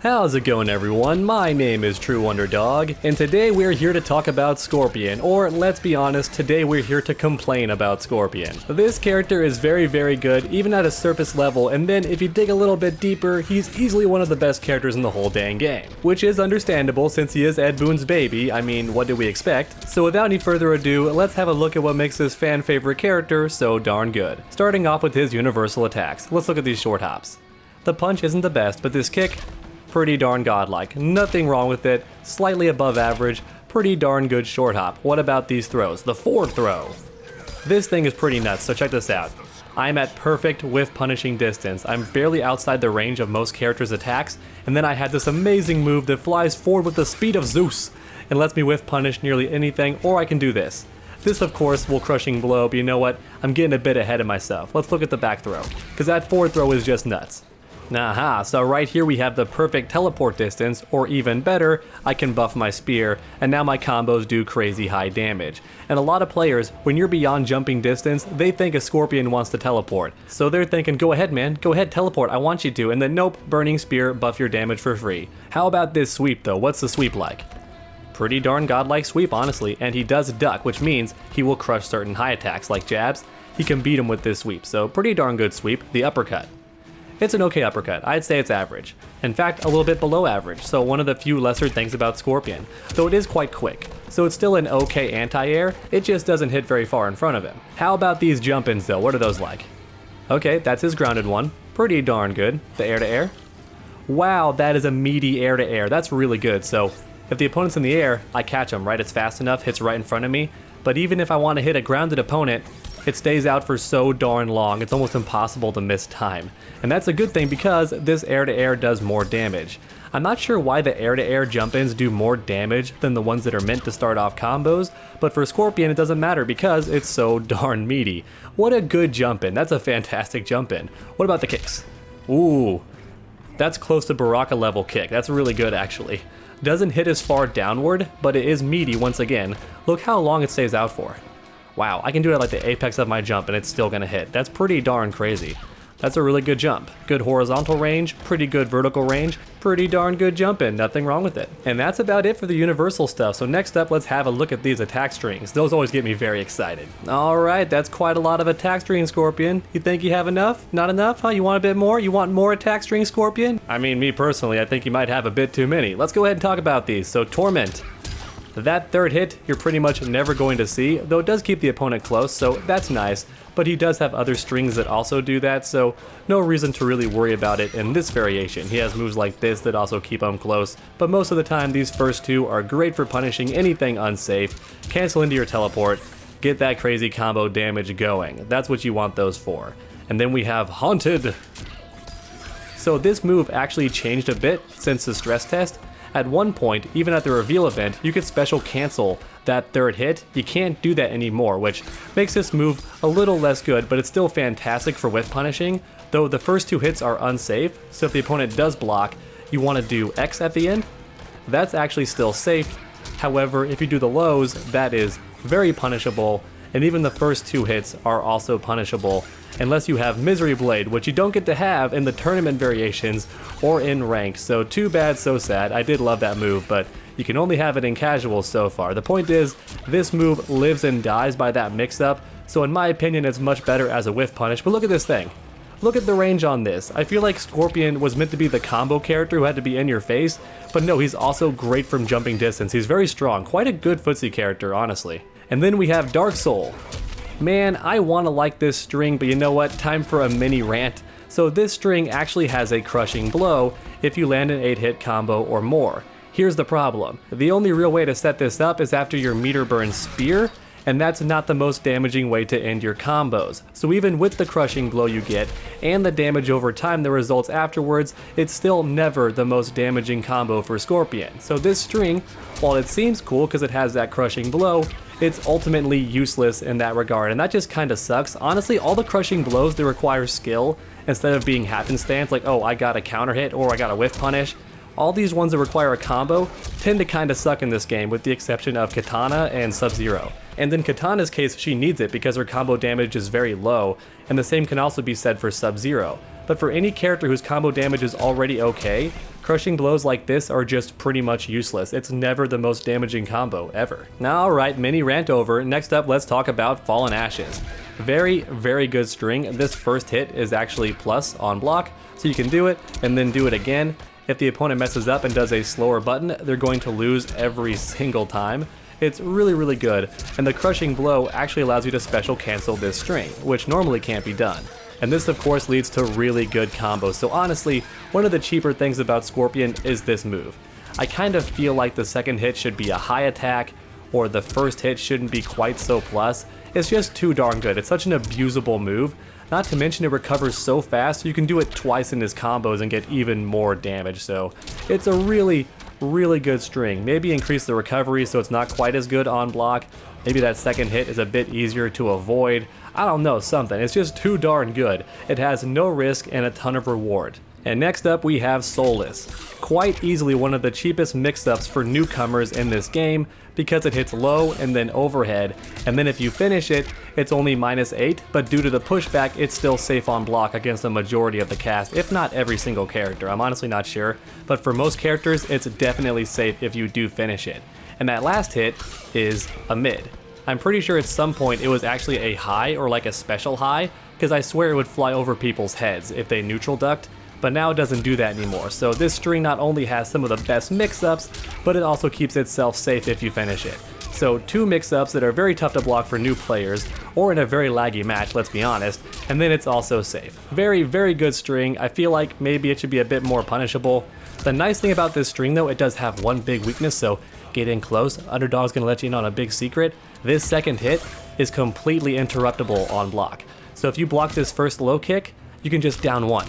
How's it going, everyone? My name is True Underdog, and today we're here to talk about Scorpion, or let's be honest, today we're here to complain about Scorpion. This character is very good, even at a surface level, and then if you dig a little bit deeper, he's easily one of the best characters in the whole dang game. Which is understandable since he is Ed Boon's baby. I mean, what do we expect? So without any further ado, let's have a look at what makes this fan favorite character so darn good. Starting off with his universal attacks. Let's look at these short hops. The punch isn't the best, but this kick, pretty darn godlike. Nothing wrong with it, slightly above average, pretty darn good short hop. What about these throws? The forward throw. This thing is pretty nuts, so check this out. I'm at perfect whiff punishing distance. I'm barely outside the range of most characters' attacks, and then I had this amazing move that flies forward with the speed of Zeus and lets me whiff punish nearly anything, or I can do this. This, of course, will crushing blow, but you know what? I'm getting a bit ahead of myself. Let's look at the back throw, because that forward throw is just nuts. Aha, so right here we have the perfect teleport distance, or even better, I can buff my spear, and now my combos do crazy high damage. And a lot of players, when you're beyond jumping distance, they think a Scorpion wants to teleport. So they're thinking, go ahead man, go ahead teleport, I want you to, and then nope, burning spear, buff your damage for free. How about this sweep though, what's the sweep like? Pretty darn godlike sweep honestly, and he does duck, which means he will crush certain high attacks like jabs. He can beat him with this sweep, so pretty darn good sweep. The uppercut. It's an okay uppercut, I'd say it's average. In fact, a little bit below average, so one of the few lesser things about Scorpion. Though it is quite quick, so it's still an okay anti-air, it just doesn't hit very far in front of him. How about these jump-ins though, what are those like? Okay, that's his grounded one, pretty darn good. The air-to-air? Wow, that is a meaty air-to-air, that's really good. So if the opponent's in the air, I catch him, right? It's fast enough, hits right in front of me, but even if I want to hit a grounded opponent, it stays out for so darn long, it's almost impossible to miss time. And that's a good thing because this air-to-air does more damage. I'm not sure why the air-to-air jump-ins do more damage than the ones that are meant to start off combos, but for Scorpion it doesn't matter because it's so darn meaty. What a good jump-in, that's a fantastic jump-in. What about the kicks? Ooh, that's close to Baraka level kick, that's really good actually. Doesn't hit as far downward, but it is meaty once again. Look how long it stays out for. Wow, I can do it at like the apex of my jump and it's still gonna hit. That's pretty darn crazy. That's a really good jump. Good horizontal range, pretty good vertical range, pretty darn good jumping, nothing wrong with it. And that's about it for the universal stuff. So next up, let's have a look at these attack strings. Those always get me very excited. All right, that's quite a lot of attack string, Scorpion. You think you have enough? Not enough? Huh? You want a bit more? You want more attack string, Scorpion? I mean, me personally, I think you might have a bit too many. Let's go ahead and talk about these. So Torment. That third hit, you're pretty much never going to see, though it does keep the opponent close, so that's nice, but he does have other strings that also do that, so no reason to really worry about it in this variation. He has moves like this that also keep him close, but most of the time these first two are great for punishing anything unsafe. Cancel into your teleport, get that crazy combo damage going. That's what you want those for. And then we have Haunted. So this move actually changed a bit since the stress test. At one point, even at the reveal event, you could special cancel that third hit. You can't do that anymore, which makes this move a little less good, but it's still fantastic for whiff punishing, though the first two hits are unsafe, so if the opponent does block, you want to do X at the end. That's actually still safe. However, if you do the lows, that is very punishable, and even the first two hits are also punishable, unless you have Misery Blade, which you don't get to have in the tournament variations or in ranked. So too bad, so sad. I did love that move, but you can only have it in casuals so far. The point is, this move lives and dies by that mix-up, so in my opinion it's much better as a whiff punish. But look at this thing. Look at the range on this. I feel like Scorpion was meant to be the combo character who had to be in your face, but no, he's also great from jumping distance. He's very strong, quite a good footsie character, honestly. And then we have Dark Soul. Man, I want to like this string, but you know what? Time for a mini rant. So this string actually has a crushing blow if you land an 8-hit combo or more. Here's the problem. The only real way to set this up is after your meter burn spear, and that's not the most damaging way to end your combos. So even with the crushing blow you get, and the damage over time that results afterwards, it's still never the most damaging combo for Scorpion. So this string, while it seems cool because it has that crushing blow, it's ultimately useless in that regard, and that just kinda sucks. Honestly, all the crushing blows that require skill, instead of being happenstance, like, oh, I got a counter hit, or I got a whiff punish, all these ones that require a combo tend to kinda suck in this game, with the exception of Katana and Sub-Zero. And in Katana's case, she needs it because her combo damage is very low, and the same can also be said for Sub-Zero. But for any character whose combo damage is already okay, crushing blows like this are just pretty much useless. It's never the most damaging combo ever. Now, alright, mini rant over. Next up, let's talk about Fallen Ashes. Very, very good string. This first hit is actually plus on block, so you can do it and then do it again. If the opponent messes up and does a slower button, they're going to lose every single time. It's really, really good, and the crushing blow actually allows you to special cancel this string, which normally can't be done. And this of course leads to really good combos, so honestly, one of the cheaper things about Scorpion is this move. I kind of feel like the second hit should be a high attack, or the first hit shouldn't be quite so plus. It's just too darn good. It's such an abusable move. Not to mention it recovers so fast, you can do it twice in his combos and get even more damage, so it's a really good string. Maybe increase the recovery so it's not quite as good on block. Maybe that second hit is a bit easier to avoid. I don't know, something. It's just too darn good. It has no risk and a ton of reward. And next up we have Soulless. Quite easily one of the cheapest mix-ups for newcomers in this game because it hits low and then overhead, and then if you finish it, it's only -8, but due to the pushback, it's still safe on block against the majority of the cast, if not every single character. I'm honestly not sure, but for most characters, it's definitely safe if you do finish it. And that last hit is a mid. I'm pretty sure at some point it was actually a high or like a special high, because I swear it would fly over people's heads if they neutral ducked, but now it doesn't do that anymore. So this string not only has some of the best mix-ups, but it also keeps itself safe if you finish it. So two mix-ups that are very tough to block for new players, or in a very laggy match, let's be honest, and then it's also safe. Very, very good string. I feel like maybe it should be a bit more punishable. The nice thing about this string though, it does have one big weakness, so get in close. Underdog's gonna let you in on a big secret. This second hit is completely interruptible on block. So if you block this first low kick, you can just down one,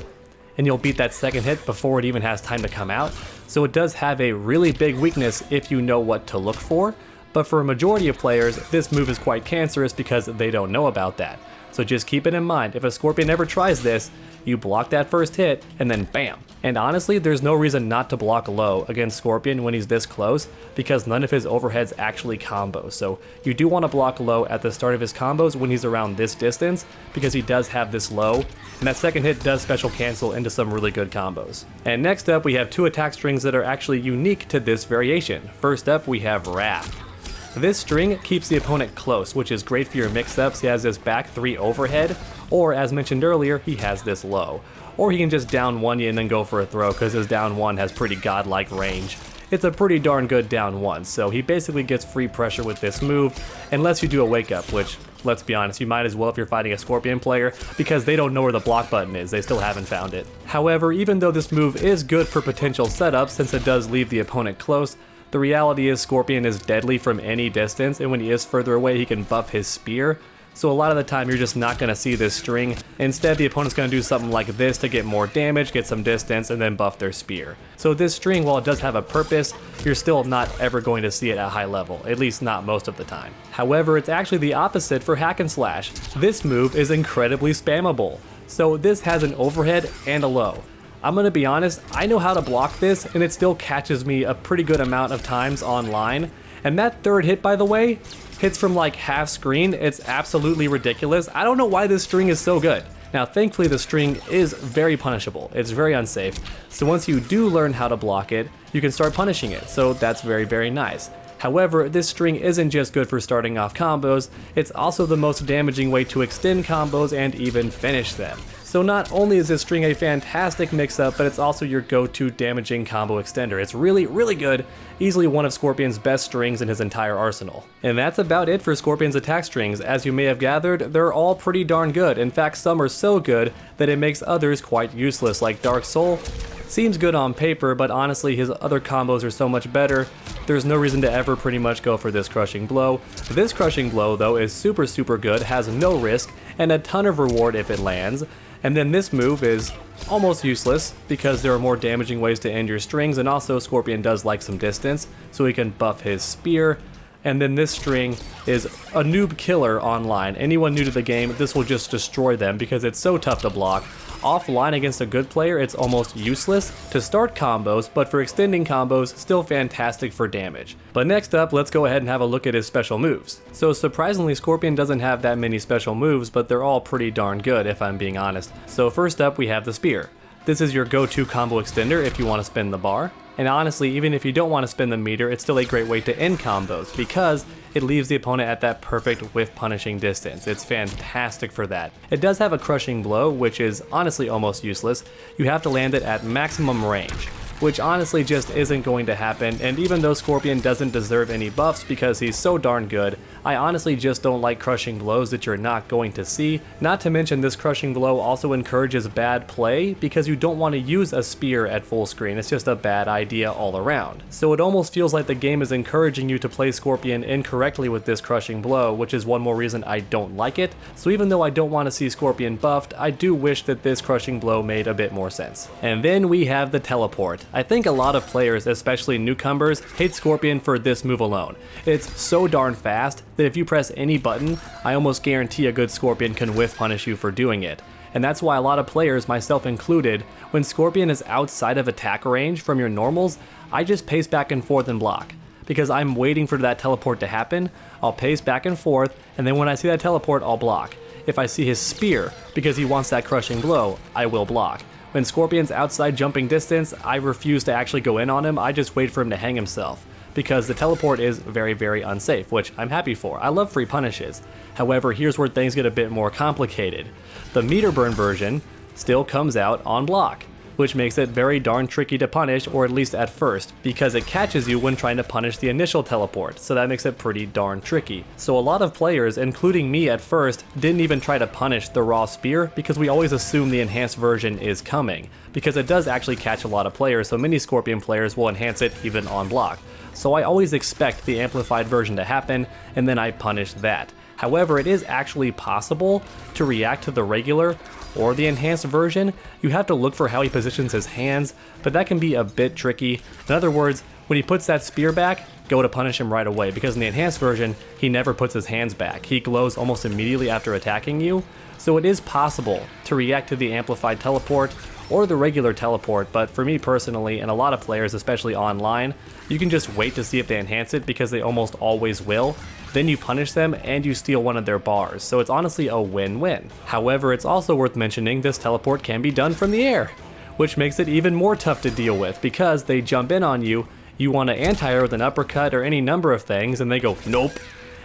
and you'll beat that second hit before it even has time to come out. So it does have a really big weakness if you know what to look for, but for a majority of players, this move is quite cancerous because they don't know about that. So just keep it in mind, if a Scorpion ever tries this, you block that first hit, and then bam. And honestly, there's no reason not to block low against Scorpion when he's this close, because none of his overheads actually combo. So you do want to block low at the start of his combos when he's around this distance, because he does have this low, and that second hit does special cancel into some really good combos. And next up, we have two attack strings that are actually unique to this variation. First up, we have Wrath. This string keeps the opponent close, which is great for your mix-ups. He has this back 3 overhead, or as mentioned earlier, he has this low. Or he can just down one you and then go for a throw because his down one has pretty godlike range. It's a pretty darn good down one, so he basically gets free pressure with this move, unless you do a wake up, which, let's be honest, you might as well if you're fighting a Scorpion player, because they don't know where the block button is, they still haven't found it. However, even though this move is good for potential setups since it does leave the opponent close, the reality is Scorpion is deadly from any distance, and when he is further away he can buff his spear. So a lot of the time you're just not going to see this string. Instead, the opponent's going to do something like this to get more damage, get some distance, and then buff their spear. So this string, while it does have a purpose, you're still not ever going to see it at high level, at least not most of the time. However, it's actually the opposite for Hack and Slash. This move is incredibly spammable. So this has an overhead and a low. I'm gonna be honest, I know how to block this, and it still catches me a pretty good amount of times online. And that third hit, by the way, hits from like half screen. It's absolutely ridiculous. I don't know why this string is so good. Now, thankfully, the string is very punishable. It's very unsafe. So once you do learn how to block it, you can start punishing it. So that's very, very nice. However, this string isn't just good for starting off combos, it's also the most damaging way to extend combos and even finish them. So not only is this string a fantastic mix-up, but it's also your go-to damaging combo extender. It's really, really good, easily one of Scorpion's best strings in his entire arsenal. And that's about it for Scorpion's attack strings. As you may have gathered, they're all pretty darn good. In fact, some are so good that it makes others quite useless, like Dark Soul. Seems good on paper, but honestly his other combos are so much better, there's no reason to ever pretty much go for this Crushing Blow. This Crushing Blow though is super, super good, has no risk, and a ton of reward if it lands. And then this move is almost useless because there are more damaging ways to end your strings, and also Scorpion does like some distance, so he can buff his spear. And then this string is a noob killer online. Anyone new to the game, this will just destroy them because it's so tough to block. Offline against a good player, it's almost useless to start combos, but for extending combos, still fantastic for damage. But next up, let's go ahead and have a look at his special moves. So surprisingly, Scorpion doesn't have that many special moves, but they're all pretty darn good if I'm being honest. So first up, we have the spear. This is your go-to combo extender if you want to spin the bar. And honestly, even if you don't want to spin the meter, it's still a great way to end combos because it leaves the opponent at that perfect whiff punishing distance. It's fantastic for that. It does have a crushing blow, which is honestly almost useless. You have to land it at maximum range, which honestly just isn't going to happen, and even though Scorpion doesn't deserve any buffs because he's so darn good, I honestly just don't like crushing blows that you're not going to see. Not to mention this crushing blow also encourages bad play because you don't want to use a spear at full screen. It's just a bad idea all around. So it almost feels like the game is encouraging you to play Scorpion incorrectly with this crushing blow, which is one more reason I don't like it. So even though I don't want to see Scorpion buffed, I do wish that this crushing blow made a bit more sense. And then we have the teleport. I think a lot of players, especially newcomers, hate Scorpion for this move alone. It's so darn fast that if you press any button, I almost guarantee a good Scorpion can whiff punish you for doing it. And that's why a lot of players, myself included, when Scorpion is outside of attack range from your normals, I just pace back and forth and block. Because I'm waiting for that teleport to happen, I'll pace back and forth, and then when I see that teleport, I'll block. If I see his spear, because he wants that crushing blow, I will block. When Scorpion's outside jumping distance, I refuse to actually go in on him, I just wait for him to hang himself. Because the teleport is very, very unsafe, which I'm happy for. I love free punishes. However, here's where things get a bit more complicated. The meter burn version still comes out on block, which makes it very darn tricky to punish, or at least at first, because it catches you when trying to punish the initial teleport, so that makes it pretty darn tricky. So a lot of players, including me at first, didn't even try to punish the raw spear because we always assume the enhanced version is coming, because it does actually catch a lot of players, so many Scorpion players will enhance it even on block. So I always expect the amplified version to happen, and then I punish that. However, it is actually possible to react to the regular or the enhanced version. You have to look for how he positions his hands, but that can be a bit tricky. In other words, when he puts that spear back, go to punish him right away, because in the enhanced version, he never puts his hands back. He glows almost immediately after attacking you, so it is possible to react to the amplified teleport or the regular teleport, but for me personally, and a lot of players, especially online, you can just wait to see if they enhance it because they almost always will. Then you punish them and you steal one of their bars, so it's honestly a win-win. However, it's also worth mentioning this teleport can be done from the air, which makes it even more tough to deal with because they jump in on you, you want to anti-air with an uppercut or any number of things, and they go, nope,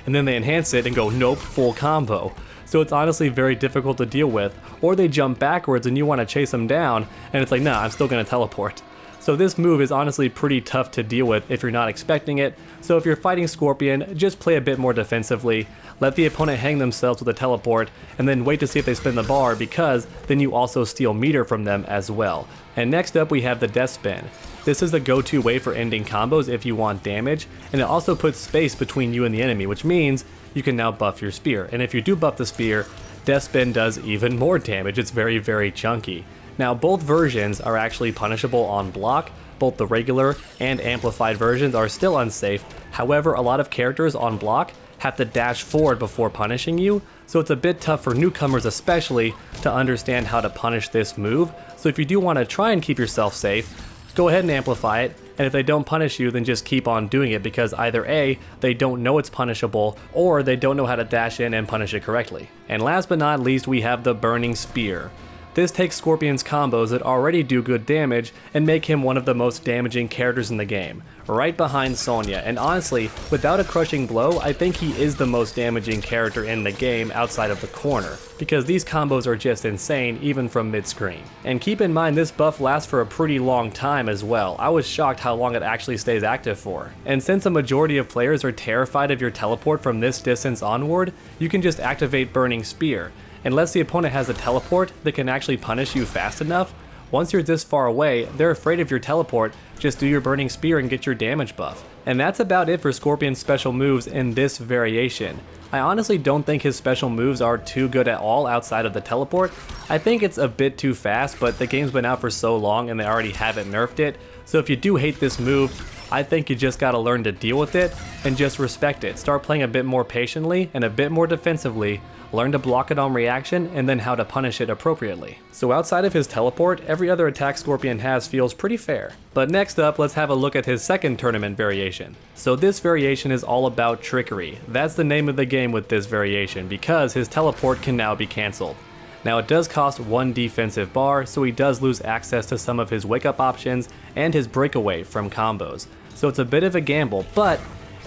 and then they enhance it and go, nope, full combo. So it's honestly very difficult to deal with, or they jump backwards and you want to chase them down, and it's like, nah, I'm still going to teleport. So this move is honestly pretty tough to deal with if you're not expecting it, so if you're fighting Scorpion, just play a bit more defensively, let the opponent hang themselves with a teleport, and then wait to see if they spin the bar, because then you also steal meter from them as well. And next up we have the Death Spin. This is the go-to way for ending combos if you want damage, and it also puts space between you and the enemy, which means you can now buff your spear. And if you do buff the spear, Death Spin does even more damage. It's very, very chunky. Now, both versions are actually punishable on block. Both the regular and amplified versions are still unsafe. However, a lot of characters on block have to dash forward before punishing you, so it's a bit tough for newcomers especially to understand how to punish this move. So if you do want to try and keep yourself safe, go ahead and amplify it, and if they don't punish you, then just keep on doing it, because either A, they don't know it's punishable, or they don't know how to dash in and punish it correctly. And last but not least, we have the Burning Spear. This takes Scorpion's combos that already do good damage and make him one of the most damaging characters in the game, right behind Sonya. And honestly, without a crushing blow, I think he is the most damaging character in the game outside of the corner, because these combos are just insane even from mid-screen. And keep in mind, this buff lasts for a pretty long time as well. I was shocked how long it actually stays active for. And since a majority of players are terrified of your teleport from this distance onward, you can just activate Burning Spear. Unless the opponent has a teleport that can actually punish you fast enough, once you're this far away, they're afraid of your teleport, just do your Burning Spear and get your damage buff. And that's about it for Scorpion's special moves in this variation. I honestly don't think his special moves are too good at all outside of the teleport. I think it's a bit too fast, but the game's been out for so long and they already haven't nerfed it, so if you do hate this move, I think you just gotta learn to deal with it and just respect it. Start playing a bit more patiently and a bit more defensively, learn to block it on reaction, and then how to punish it appropriately. So outside of his teleport, every other attack Scorpion has feels pretty fair. But next up, let's have a look at his second tournament variation. So this variation is all about trickery. That's the name of the game with this variation, because his teleport can now be cancelled. Now it does cost 1 defensive bar, so he does lose access to some of his wake up options and his breakaway from combos. So it's a bit of a gamble, but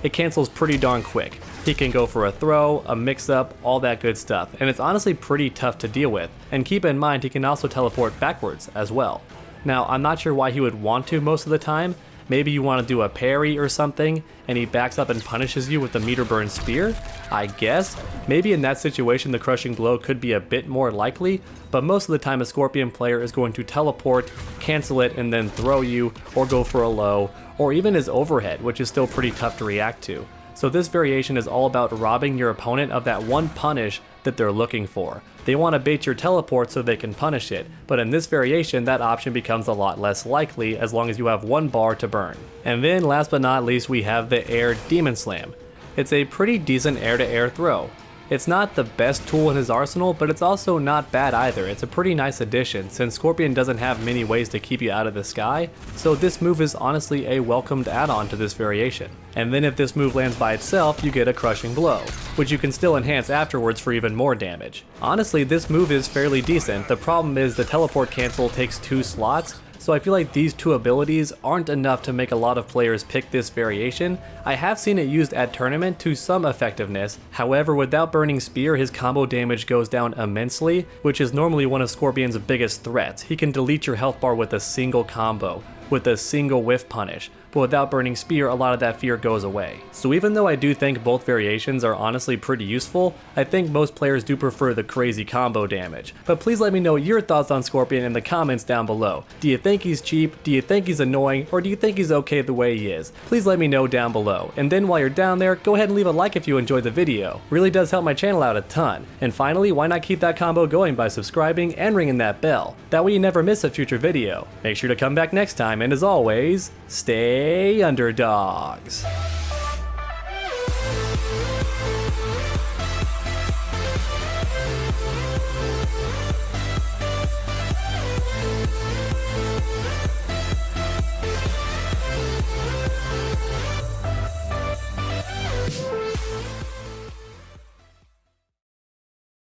it cancels pretty darn quick. He can go for a throw, a mix up, all that good stuff, and it's honestly pretty tough to deal with. And keep in mind he can also teleport backwards as well. Now I'm not sure why he would want to most of the time. Maybe you want to do a parry or something, and he backs up and punishes you with the meter burn spear? I guess. Maybe in that situation the crushing blow could be a bit more likely, but most of the time a Scorpion player is going to teleport, cancel it, and then throw you, or go for a low, or even his overhead, which is still pretty tough to react to. So this variation is all about robbing your opponent of that one punish that they're looking for. They want to bait your teleport so they can punish it, but in this variation that option becomes a lot less likely as long as you have 1 bar to burn. And then last but not least we have the Air Demon Slam. It's a pretty decent air-to-air throw. It's not the best tool in his arsenal, but it's also not bad either. It's a pretty nice addition since Scorpion doesn't have many ways to keep you out of the sky, so this move is honestly a welcomed add-on to this variation. And then if this move lands by itself, you get a crushing blow, which you can still enhance afterwards for even more damage. Honestly, this move is fairly decent. The problem is the teleport cancel takes 2 slots, so I feel like these 2 abilities aren't enough to make a lot of players pick this variation. I have seen it used at tournament to some effectiveness, however without burning spear his combo damage goes down immensely, which is normally one of Scorpion's biggest threats. He can delete your health bar with a single combo, with a single whiff punish, but without burning spear a lot of that fear goes away. So even though I do think both variations are honestly pretty useful, I think most players do prefer the crazy combo damage. But please let me know your thoughts on Scorpion in the comments down below. Do you think he's cheap, do you think he's annoying, or do you think he's okay the way he is? Please let me know down below. And then while you're down there, go ahead and leave a like if you enjoyed the video. Really does help my channel out a ton. And finally, why not keep that combo going by subscribing and ringing that bell? That way you never miss a future video. Make sure to come back next time, and as always, stay underdogs.